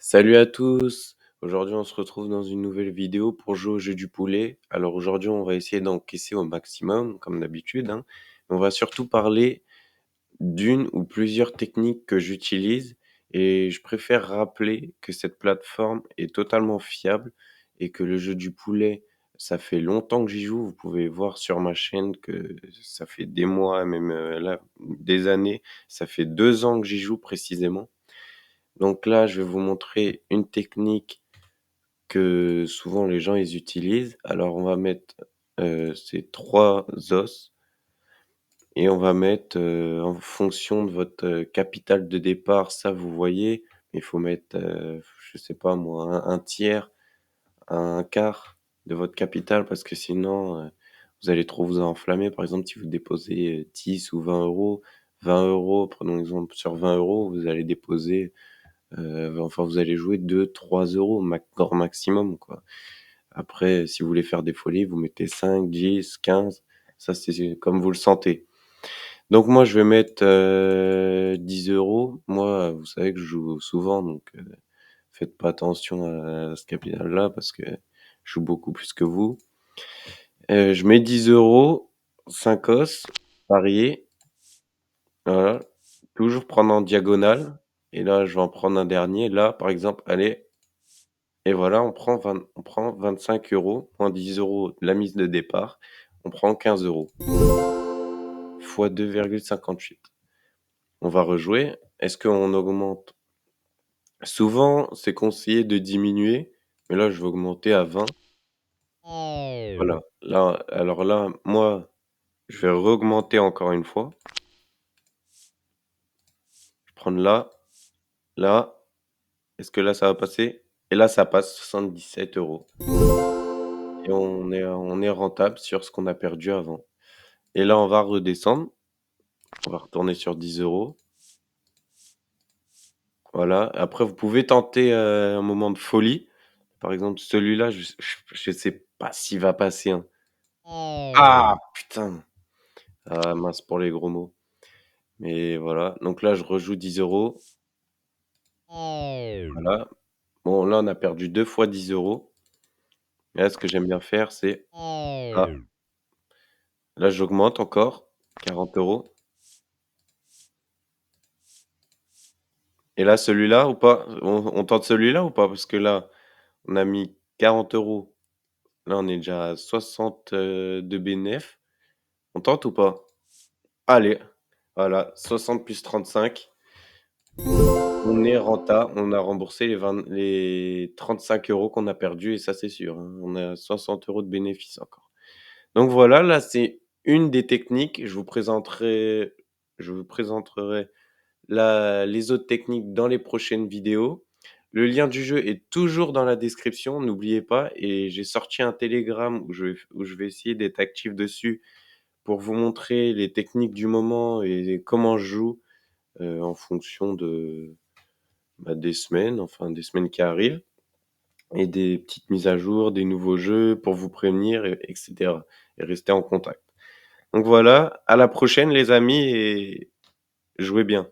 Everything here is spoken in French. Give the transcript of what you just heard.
Salut à tous! Aujourd'hui, on se retrouve dans une nouvelle vidéo pour jouer au jeu du poulet. Alors aujourd'hui, on va essayer d'encaisser au maximum, comme d'habitude, hein. On va surtout parler d'une ou plusieurs techniques que j'utilise et je préfère rappeler que cette plateforme est totalement fiable et que le jeu du poulet, ça fait longtemps que j'y joue. Vous pouvez voir sur ma chaîne que ça fait des mois, même là, des années. Ça fait 2 ans que j'y joue précisément. Donc là, je vais vous montrer une technique que souvent les gens ils utilisent. Alors on va mettre, ces 3 os et on va mettre, en fonction de votre, capital de départ, ça vous voyez, il faut mettre, je sais pas moi, un tiers, un quart de votre capital parce que sinon, vous allez trop vous enflammer. Par exemple, si vous déposez, 10 ou 20 €, 20 €, prenons l'exemple sur 20 €, vous allez déposer, enfin vous allez jouer 2-3 € grand maximum, quoi. Après, si vous voulez faire des folies, vous mettez 5, 10, 15, ça c'est comme vous le sentez. Donc moi, je vais mettre, 10 €. Moi, vous savez que je joue souvent, donc faites pas attention à ce capital-là parce que je joue beaucoup plus que vous. Je mets 10 €, 5 os, parier, voilà. Toujours prendre en diagonale et là, je vais en prendre un dernier. Là, par exemple, allez, et voilà, on prend 25 € moins 10 € de la mise de départ, on prend 15 € fois 2,58. On va rejouer. Est-ce qu'on augmente? Souvent, c'est conseillé de diminuer, mais là, je vais augmenter à 20. Voilà. Là, alors là, moi, je vais re-augmenter encore une fois. Je vais prendre là, là. Est-ce que là, ça va passer? Et là, ça passe, 77 € et on est rentable sur ce qu'on a perdu avant. Et là, on va redescendre. On va retourner sur 10 €. Voilà. Après, vous pouvez tenter, un moment de folie. Par exemple, celui-là, je sais pas s'il va passer, hein. Ah putain! Ah mince pour les gros mots. Mais voilà, donc là, je rejoue 10 €. Voilà. Bon, là, on a perdu 2 fois 10 €. Et là, ce que j'aime bien faire, c'est ah, là, j'augmente encore, 40 €. Et là, celui-là ou pas? On tente celui-là ou pas? Parce que là, on a mis 40 €. Là, on est déjà à 60, de bénéf. On tente ou pas? Allez, voilà, 60 plus 35. On est renta, on a remboursé les 35 € qu'on a perdus et ça, c'est sûr, hein. On a 60 € de bénéfice encore. Donc voilà, là, c'est une des techniques. Je vous présenterai les autres techniques dans les prochaines vidéos. Le lien du jeu est toujours dans la description, n'oubliez pas, et j'ai sorti un Telegram où je vais essayer d'être actif dessus pour vous montrer les techniques du moment et comment je joue, en fonction des semaines, enfin des semaines qui arrivent et des petites mises à jour, des nouveaux jeux pour vous prévenir et et rester en contact. Donc voilà, à la prochaine les amis et jouez bien.